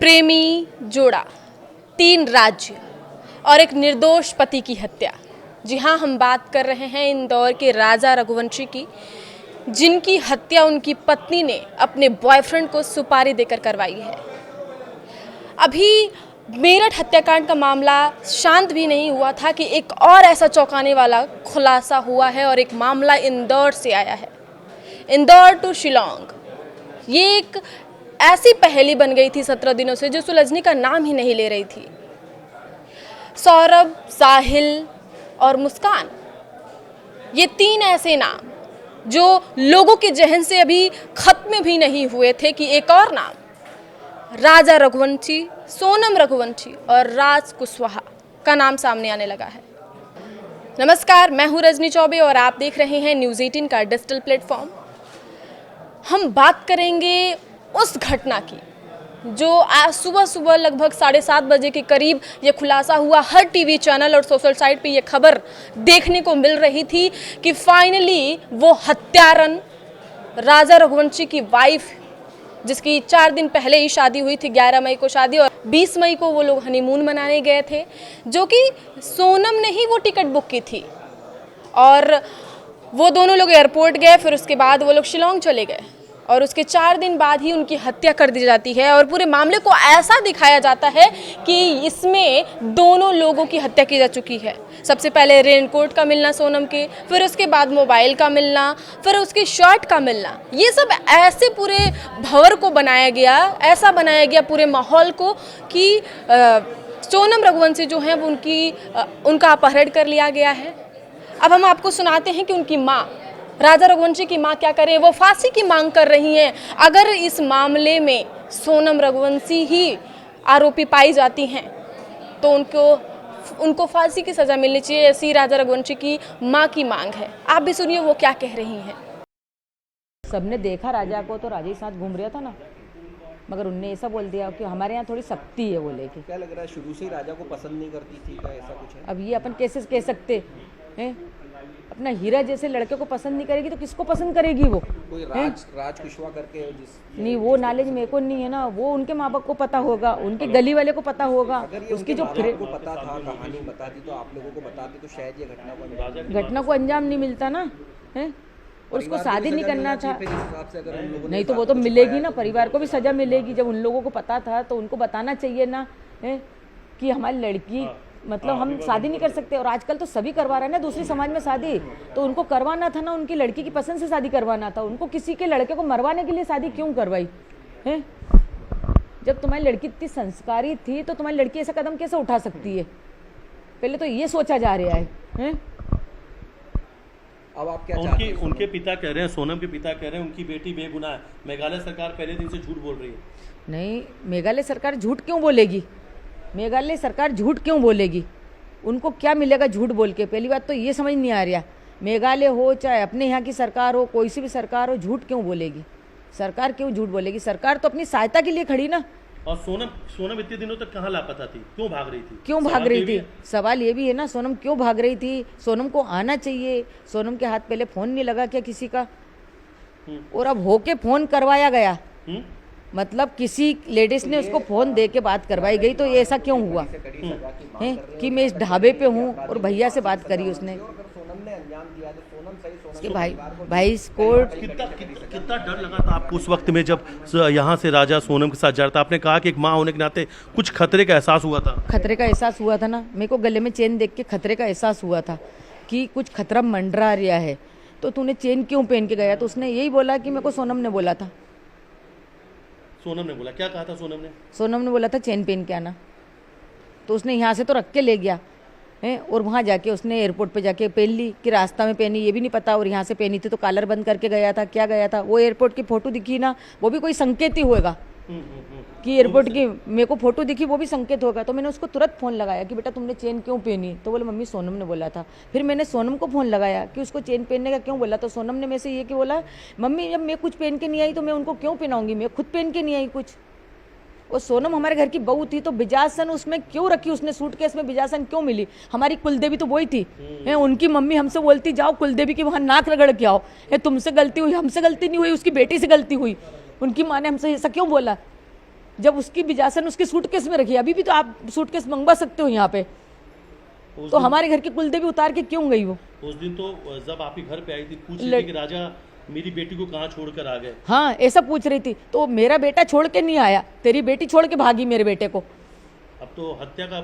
प्रेमी जोड़ा, 3 राज्य और एक निर्दोष पति की हत्या। जी हाँ, हम बात कर रहे हैं इंदौर के राजा रघुवंशी की, जिनकी हत्या उनकी पत्नी ने अपने बॉयफ्रेंड को सुपारी देकर करवाई है। अभी मेरठ हत्याकांड का मामला शांत भी नहीं हुआ था कि एक और ऐसा चौंकाने वाला खुलासा हुआ है और एक मामला इंदौर से आया है। इंदौर टू शिलांग, ये एक ऐसी पहेली बन गई थी 17 दिनों से जो सुलझने का नाम ही नहीं ले रही थी। सौरभ, साहिल और मुस्कान, ये 3 ऐसे नाम जो लोगों के जहन से अभी खत्म भी नहीं हुए थे कि एक और नाम राजा रघुवंशी, सोनम रघुवंशी और राज कुशवाहा का नाम सामने आने लगा है। नमस्कार, मैं हूं रजनी चौबे और आप देख रहे हैं न्यूज़ 18 का डिजिटल प्लेटफॉर्म। हम बात करेंगे उस घटना की जो आज सुबह लगभग 7:30 बजे के करीब ये खुलासा हुआ। हर टीवी चैनल और सोशल साइट पे ये खबर देखने को मिल रही थी कि फाइनली वो हत्यारन राजा रघुवंशी की वाइफ, जिसकी 4 दिन पहले ही शादी हुई थी, 11 मई को शादी और 20 मई को वो लोग हनीमून मनाने गए थे, जो कि सोनम ने ही वो टिकट बुक की थी। और वो दोनों लोग एयरपोर्ट गए, फिर उसके बाद वो लोग शिलांग चले गए और उसके 4 दिन बाद ही उनकी हत्या कर दी जाती है। और पूरे मामले को ऐसा दिखाया जाता है कि इसमें दोनों लोगों की हत्या की जा चुकी है। सबसे पहले रेनकोट का मिलना सोनम के, फिर उसके बाद मोबाइल का मिलना, फिर उसके शर्ट का मिलना, ये सब ऐसे पूरे भंवर को बनाया गया, ऐसा बनाया गया पूरे माहौल को कि सोनम रघुवंशी जो हैं वो उनका अपहरण कर लिया गया है। अब हम आपको सुनाते हैं कि उनकी माँ, राजा रघुवंशी की मां क्या करे, वो फांसी की मांग कर रही हैं। अगर इस मामले में सोनम रघुवंशी ही आरोपी पाई जाती हैं तो उनको फांसी की सज़ा मिलनी चाहिए, ऐसी राजा रघुवंशी की मां की मांग है। आप भी सुनिए वो क्या कह रही हैं। सबने देखा राजा को तो राजा के साथ घूम रहा था ना, मगर उनने ऐसा बोल दिया कि हमारे यहाँ थोड़ी सख्ती है वो लेके। क्या लग रहा है शुरू से ही राजा को पसंद नहीं करती थी, क्या ऐसा कुछ है? अब ये अपन कैसे कह सकते हैं? अपना हीरा जैसे लड़के को पसंद नहीं करेगी तो किसको पसंद करेगी वो? कोई राज कुशवाहा करके नहीं, वो नॉलेज मेरे को नहीं है ना, वो उनके माँ बाप को पता होगा, उनके गली वाले को पता होगा। उसकी जो को पता था, कहानी बताती तो आप लोगों को बताती तो शायद ये घटना को अंजाम नहीं मिलता ना है। और उसको शादी नहीं करना था, नहीं तो वो तो मिलेगी ना, परिवार को भी सजा मिलेगी। जब उन लोगों को पता था तो उनको बताना चाहिए ना है कि हमारी लड़की मतलब हम शादी नहीं कर सकते। और आजकल तो सभी करवा रहे हैं ना दूसरी समाज में शादी, तो उनको करवाना था ना, उनकी लड़की की पसंद से शादी करवाना था। उनको किसी के लड़के को मरवाने के लिए शादी क्यों करवाई है? जब तुम्हारी लड़की इतनी संस्कारी थी तो तुम्हारी लड़की ऐसा कदम कैसे उठा सकती है? पहले तो ये सोचा जा रहा है? अब आप क्या चाहते हैं? उनके पिता कह रहे हैं, सोनम के पिता कह रहे हैं उनकी बेटी बेगुनाह है। मेघालय सरकार पहले दिन से झूठ बोल रही है। नहीं, मेघालय सरकार झूठ क्यों बोलेगी? मेघालय सरकार झूठ क्यों बोलेगी? उनको क्या मिलेगा झूठ बोल के? पहली बात तो ये समझ नहीं आ रहा, मेघालय हो चाहे अपने यहाँ की सरकार हो, कोई सी भी सरकार हो, झूठ क्यों बोलेगी? सरकार क्यों झूठ बोलेगी? सरकार तो अपनी सहायता के लिए खड़ी ना। और सोनम इतने दिनों तक कहाँ लापता थी, क्यों भाग रही थी? क्यों भाग रही थी? सवाल ये भी है ना, सोनम क्यों भाग रही थी? सोनम को आना चाहिए। सोनम के हाथ पहले फोन नहीं लगा क्या किसी का? और अब होके फोन करवाया गया, मतलब किसी लेडीज ने उसको फोन दे के बात करवाई गई। तो ये ऐसा क्यों हुआ है कि मैं इस ढाबे पे हूँ और भैया से बात करी उसने कि भाई कोर्ट। कितना डर लगा था आपको उस वक्त में जब यहाँ से राजा सोनम के साथ जा रहा था? आपने कहा कि एक माँ होने के नाते कुछ खतरे का एहसास हुआ था। खतरे का एहसास हुआ था ना, मेरे को गले में चेन देख के खतरे का एहसास हुआ था कि कुछ खतरा मंडरा रहा है। तो तूने चेन क्यों पहन के गया? तो उसने यही बोला कि मेरे को सोनम ने बोला था। सोनम ने बोला? क्या कहा था सोनम ने? सोनम ने बोला था चेन पहन के आना। तो उसने यहाँ से तो रख के ले गया है और वहाँ जाके उसने एयरपोर्ट पे जाके पहन ली कि रास्ता में पहनी ये भी नहीं पता, और यहाँ से पहनी थी तो कॉलर बंद करके गया था। क्या गया था? वो एयरपोर्ट की फोटो दिखी ना, वो भी कोई संकेत ही होगा कि एयरपोर्ट की मेरे को फोटो दिखी, वो भी संकेत होगा। तो मैंने उसको तुरंत फ़ोन लगाया कि बेटा तुमने चेन क्यों पहनी? तो बोले मम्मी सोनम ने बोला था। फिर मैंने सोनम को फ़ोन लगाया कि उसको चेन पहनने का क्यों बोला? तो सोनम ने मेरे से ये कि बोला मम्मी जब मैं कुछ पहन के नहीं आई तो मैं उनको क्यों पहनाऊंगी, मैं खुद पहन के नहीं आई कुछ। और सोनम हमारे घर की बहू थी तो बिजासन उसमें क्यों रखी उसने? सूटकेस में बिजासन क्यों मिली? हमारी कुलदेवी तो वही थी है। उनकी मम्मी हमसे बोलती जाओ कुलदेवी की वहाँ नाक रगड़ के आओ। तुमसे गलती हुई, हमसे गलती नहीं हुई, उसकी बेटी से गलती हुई। उनकी माँ ने हमसे ऐसा क्यों बोला जब उसकी बिजासन उसके सूटकेस में रखी, अभी भी तो आप सूटकेस मंगवा सकते हो यहाँ पे, तो हमारे घर की कुलदेवी उतार के क्यों गई वो? उस दिन तो जब आपके घर पे आई थी पूछ रही थी कि राजा मेरी बेटी को कहाँ छोड़कर आ गए। हाँ, ऐसा पूछ रही थी। तो मेरा बेटा छोड़ के नहीं आया, तेरी बेटी छोड़ के भागी मेरे बेटे को। अब तो हत्या का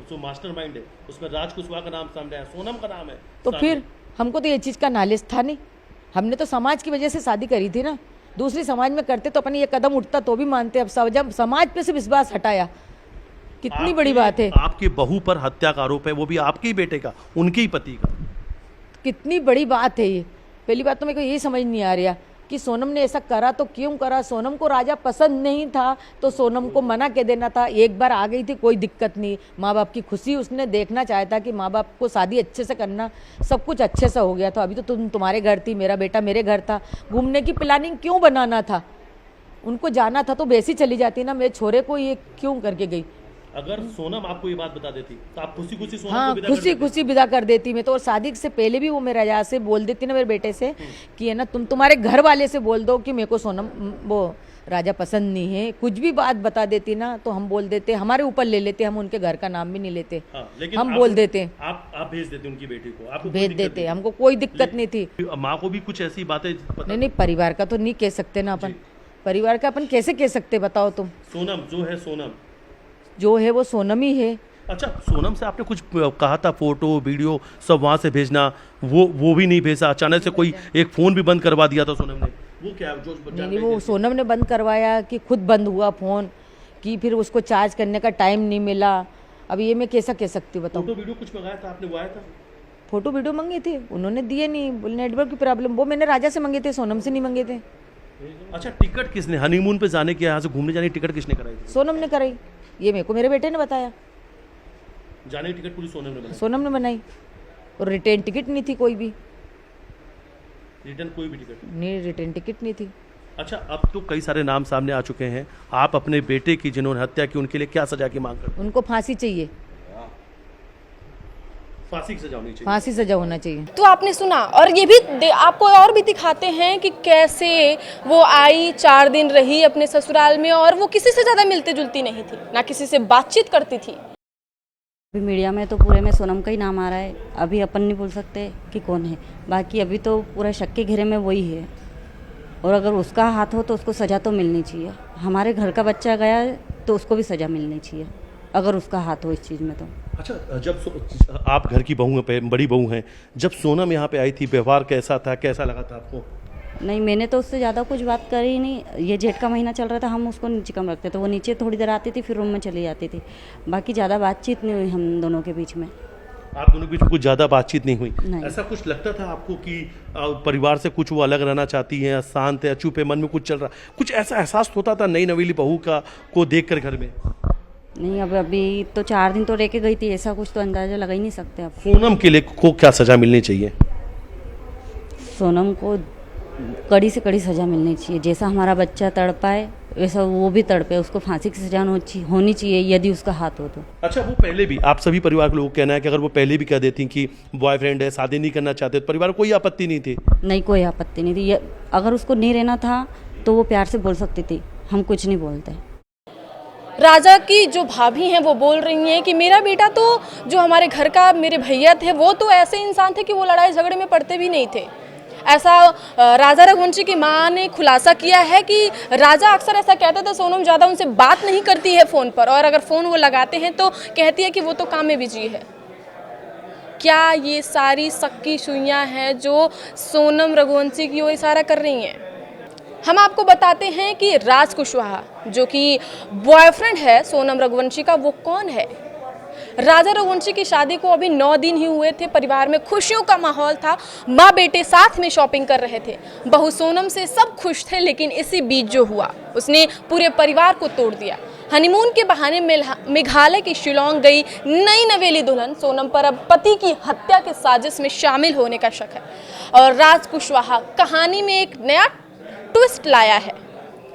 जो मास्टरमाइंड है उसमें राज कुशवाहा का नाम सामने आया, सोनम का नाम है तो सामने। फिर हमको तो ये चीज़ का नॉलेज था नहीं, हमने तो समाज की वजह से शादी करी थी ना। दूसरी समाज में करते तो अपने ये कदम उठता तो भी मानते। अब जब समाज पे से विश्वास हटाया, कितनी बड़ी बात है। आपकी बहू पर हत्या का आरोप है, वो भी आपके ही बेटे का, उनके ही पति का। कितनी बड़ी बात है ये। पहली बात तो मेरे को यही समझ नहीं आ रहा कि सोनम ने ऐसा करा तो क्यों करा। सोनम को राजा पसंद नहीं था तो सोनम को मना के देना था। एक बार आ गई थी, कोई दिक्कत नहीं। माँ बाप की खुशी उसने देखना चाहता था कि माँ बाप को शादी अच्छे से करना, सब कुछ अच्छे से हो गया। तो अभी तो तुम्हारे घर थी, मेरा बेटा मेरे घर था, घूमने की प्लानिंग क्यों बनाना था? उनको जाना था तो वैसी चली जाती ना, मेरे छोरे को ये क्यों करके गई? अगर सोनम आपको ये बात बता देती तो आप खुशी खुशी सोनम हाँ, को विदा कर खुशी देते? खुशी विदा कर देती मैं तो। और शादी से पहले भी वो मेरे राजा से बोल देती ना, मेरे बेटे से कि है ना, तुम्हारे घर वाले से बोल दो कि मेरे को सोनम वो राजा पसंद नहीं है। कुछ भी बात बता देती ना तो हम बोल देते, हमारे ऊपर ले लेते, हम उनके घर का नाम भी नहीं लेते। हाँ, लेकिन हम बोल देते, आप भेज देते उनकी बेटी को, आपको कोई भेज दिक्कत देते, हमको कोई दिक्कत नहीं थी। नहीं? माँ को भी कुछ ऐसी बातें पता? नहीं, परिवार का तो नहीं कह सकते ना अपन, परिवार का अपन कैसे कह सकते बताओ तुम? सोनम जो है, सोनम जो है वो सोनम ही है। अच्छा, सोनम से आपने कुछ कहा था फोटो वीडियो सब वहाँ से भेजना, वो भी नहीं भेजा? अचानक से कोई एक फ़ोन भी बंद करवा दिया था सोनम ने, वो क्या जो नहीं, वो सोनम ने बंद करवाया कि खुद बंद हुआ फ़ोन, कि फिर उसको चार्ज करने का टाइम नहीं मिला। अब ये मैं कैसा कह सकती हूँ बताओ? फोटो वीडियो कुछ मंगाया था आपने, वो आया था? फोटो वीडियो मंगे थे, उन्होंने दिए नहीं, बोले नेटवर्क की प्रॉब्लम। वो मैंने राजा से मंगे थे, सोनम से नहीं मंगे थे। अच्छा, टिकट किसने, हनीमून पे जाने की, यहाँ से घूमने जाने की टिकट किसने कराई थी? सोनम ने कराई, ये मेरे को मेरे बेटे ने बताया। जाने की टिकट पूरी सोनम ने बनाई? सोनम ने बनाई। और रिटर्न टिकट नहीं थी कोई भी, रिटर्न कोई भी टिकट नहीं, रिटर्न टिकट नहीं थी। अच्छा, अब तो कई सारे नाम सामने आ चुके हैं। आप अपने बेटे की जिन्होंने हत्या की उनके लिए क्या सजा की मांग करते हैं? उनको फांसी चाहिए, फांसी की सजा होनी चाहिए। फांसी सजा होना चाहिए। तो आपने सुना, और ये भी आपको और भी दिखाते हैं कि कैसे वो आई, 4 दिन रही अपने ससुराल में और वो किसी से ज़्यादा मिलती जुलती नहीं थी, ना किसी से बातचीत करती थी। अभी मीडिया में तो पूरे में सोनम का ही नाम आ रहा है, अभी अपन नहीं बोल सकते कि कौन है। बाकी अभी तो पूरा शक के घेरे में वही है, और अगर उसका हाथ हो तो उसको सज़ा तो मिलनी चाहिए। हमारे घर का बच्चा गया है तो उसको भी सज़ा मिलनी चाहिए, अगर उसका हाथ हो इस चीज़ में तो। अच्छा, जब आप घर की बहू हैं, बड़ी बहू हैं, जब सोनम यहाँ पे आई थी व्यवहार कैसा था, कैसा लगा था आपको? नहीं, मैंने तो उससे ज़्यादा कुछ बात करी ही नहीं। ये जेठ का महीना चल रहा था, हम उसको नीचे कम रखते थे, वो नीचे थोड़ी देर आती थी फिर रूम में चली जाती थी। बाकी ज़्यादा बातचीत नहीं हुई हम दोनों के बीच में। आप दोनों के बीच में कुछ ज़्यादा बातचीत नहीं हुई? नहीं। ऐसा कुछ लगता था आपको कि परिवार से कुछ वो अलग रहना चाहती हैं, शांत है, चुप है, मन में कुछ चल रहा, कुछ ऐसा एहसास होता था नई नवेली बहू का को देख कर घर में? नहीं, अब अभी तो 4 दिन तो रह के गई थी, ऐसा कुछ तो अंदाज़ा लगा ही नहीं सकते आप। सोनम के लिए को क्या सजा मिलनी चाहिए? सोनम को कड़ी से कड़ी सज़ा मिलनी चाहिए। जैसा हमारा बच्चा तड़पा है वैसा वो भी तड़पे, उसको फांसी की सज़ा होनी चाहिए यदि उसका हाथ हो तो। अच्छा, वो पहले भी, आप सभी परिवार के लोगों का कहना है कि अगर वो पहले भी कह देती कि बॉयफ्रेंड है, शादी नहीं करना चाहते, तो परिवार को कोई आपत्ति नहीं थी? नहीं, कोई आपत्ति नहीं थी। अगर उसको नहीं रहना था तो वो प्यार से बोल सकती थी, हम कुछ नहीं बोलते। राजा की जो भाभी हैं वो बोल रही हैं कि मेरा बेटा तो, जो हमारे घर का मेरे भैया थे, वो तो ऐसे इंसान थे कि वो लड़ाई झगड़े में पड़ते भी नहीं थे। ऐसा राजा रघुवंशी की मां ने खुलासा किया है कि राजा अक्सर ऐसा कहते थे, सोनम ज़्यादा उनसे बात नहीं करती है फ़ोन पर, और अगर फ़ोन वो लगाते हैं तो कहती है कि वो तो काम में बिजी है। क्या ये सारी सक्की सुइयाँ हैं जो सोनम रघुवंशी की ओर इशारा कर रही हैं? हम आपको बताते हैं कि राज कुशवाहा, जो कि बॉयफ्रेंड है सोनम रघुवंशी का, वो कौन है। राजा रघुवंशी की शादी को अभी 9 दिन ही हुए थे। परिवार में खुशियों का माहौल था, माँ बेटे साथ में शॉपिंग कर रहे थे, बहू सोनम से सब खुश थे। लेकिन इसी बीच जो हुआ उसने पूरे परिवार को तोड़ दिया। हनीमून के बहाने मेघालय की शिलोंग गई नई नवेली दुल्हन सोनम पर अब पति की हत्या के साजिश में शामिल होने का शक है। और राज कुशवाहा कहानी में एक नया ट्विस्ट लाया है।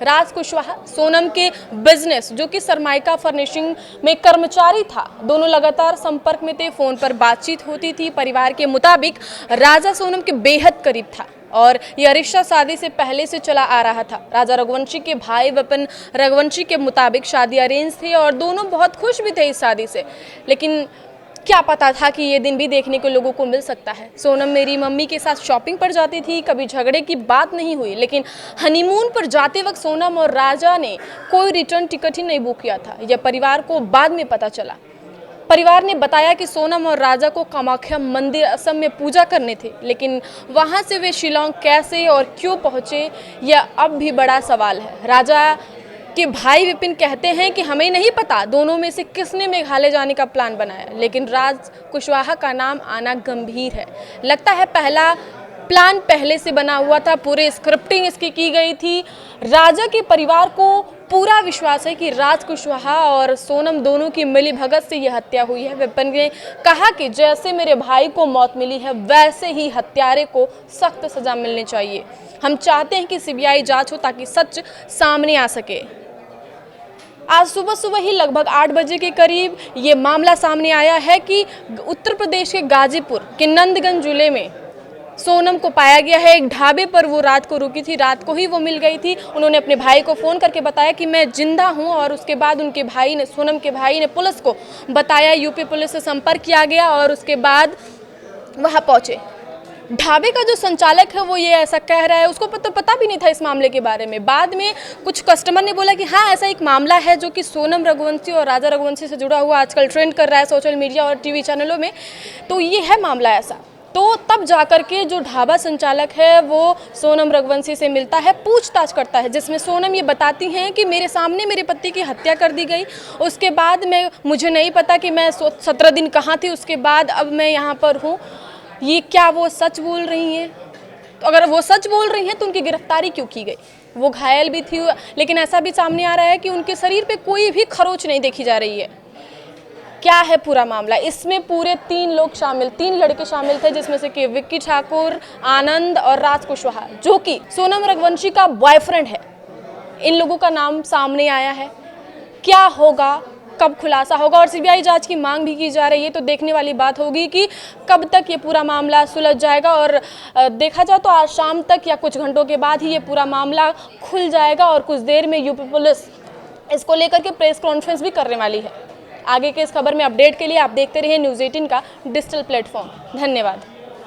राज कुशवाहा सोनम के बिजनेस, जो कि सरमाइका फर्निशिंग में कर्मचारी था, दोनों लगातार संपर्क में थे, फोन पर बातचीत होती थी। परिवार के मुताबिक राजा सोनम के बेहद करीब था। और यह रिश्ता शादी से पहले से चला आ रहा था। राजा रघुवंशी के भाई विपिन रघुवंशी के मुताबिक शादी अरेंज थी और दोनों बहुत खुश भी थे इस शादी से, लेकिन क्या पता था कि ये दिन भी देखने को लोगों को मिल सकता है। सोनम मेरी मम्मी के साथ शॉपिंग पर जाती थी, कभी झगड़े की बात नहीं हुई, लेकिन हनीमून पर जाते वक्त सोनम और राजा ने कोई रिटर्न टिकट ही नहीं बुक किया था। यह परिवार को बाद में पता चला। परिवार ने बताया कि सोनम और राजा को कामाख्या मंदिर असम में पूजा करने थे, लेकिन वहां से वे शिलोंग कैसे और क्यों पहुंचे, यह अब भी बड़ा सवाल है। राजा के भाई विपिन कहते हैं कि हमें नहीं पता दोनों में से किसने मेघालय जाने का प्लान बनाया, लेकिन राज कुशवाहा का नाम आना गंभीर है। लगता है पहला प्लान पहले से बना हुआ था, पूरी स्क्रिप्टिंग इसकी की गई थी। राजा के परिवार को पूरा विश्वास है कि राज कुशवाहा और सोनम दोनों की मिली भगत से यह हत्या हुई है। विपिन ने कहा कि जैसे मेरे भाई को मौत मिली है वैसे ही हत्यारे को सख्त सजा मिलनी चाहिए। हम चाहते हैं कि सीबीआई जांच हो ताकि सच सामने आ सके। आज सुबह सुबह ही लगभग 8 बजे के करीब ये मामला सामने आया है कि उत्तर प्रदेश के गाजीपुर के नंदगंज जिले में सोनम को पाया गया है। एक ढाबे पर वो रात को रुकी थी, रात को ही वो मिल गई थी। उन्होंने अपने भाई को फ़ोन करके बताया कि मैं जिंदा हूं और उसके बाद उनके भाई ने, सोनम के भाई ने पुलिस को बताया। यूपी पुलिस से संपर्क किया गया और उसके बाद वहां पहुंचे। ढाबे का जो संचालक है वो ये ऐसा कह रहा है, उसको पता भी नहीं था इस मामले के बारे में। बाद में कुछ कस्टमर ने बोला कि हाँ ऐसा एक मामला है जो कि सोनम रघुवंशी और राजा रघुवंशी से जुड़ा हुआ आजकल ट्रेंड कर रहा है सोशल मीडिया और टीवी चैनलों में, तो ये है मामला ऐसा। तो तब जाकर के जो ढाबा संचालक है वो सोनम रघुवंशी से मिलता है, पूछताछ करता है, जिसमें सोनम ये बताती हैं कि मेरे सामने मेरे पति की हत्या कर दी गई। उसके बाद मुझे नहीं पता कि मैं 17 दिन कहाँ थी, उसके बाद अब मैं यहाँ पर हूँ। ये क्या वो सच बोल रही हैं? तो अगर वो सच बोल रही हैं तो उनकी गिरफ्तारी क्यों की गई? वो घायल भी थी, लेकिन ऐसा भी सामने आ रहा है कि उनके शरीर पे कोई भी खरोच नहीं देखी जा रही है। क्या है पूरा मामला? इसमें पूरे 3 लड़के शामिल थे, जिसमें से कि विक्की ठाकुर, आनंद और राज कुशवाहा, जो कि सोनम रघुवंशी का बॉयफ्रेंड है। इन लोगों का नाम सामने आया है। क्या होगा, कब खुलासा होगा और सीबीआई जांच की मांग भी की जा रही है, तो देखने वाली बात होगी कि कब तक ये पूरा मामला सुलझ जाएगा। और देखा जाए तो आज शाम तक या कुछ घंटों के बाद ही ये पूरा मामला खुल जाएगा और कुछ देर में यूपी पुलिस इसको लेकर के प्रेस कॉन्फ्रेंस भी करने वाली है। आगे के इस खबर में अपडेट के लिए आप देखते रहिए न्यूज़ 18 का डिजिटल प्लेटफॉर्म। धन्यवाद।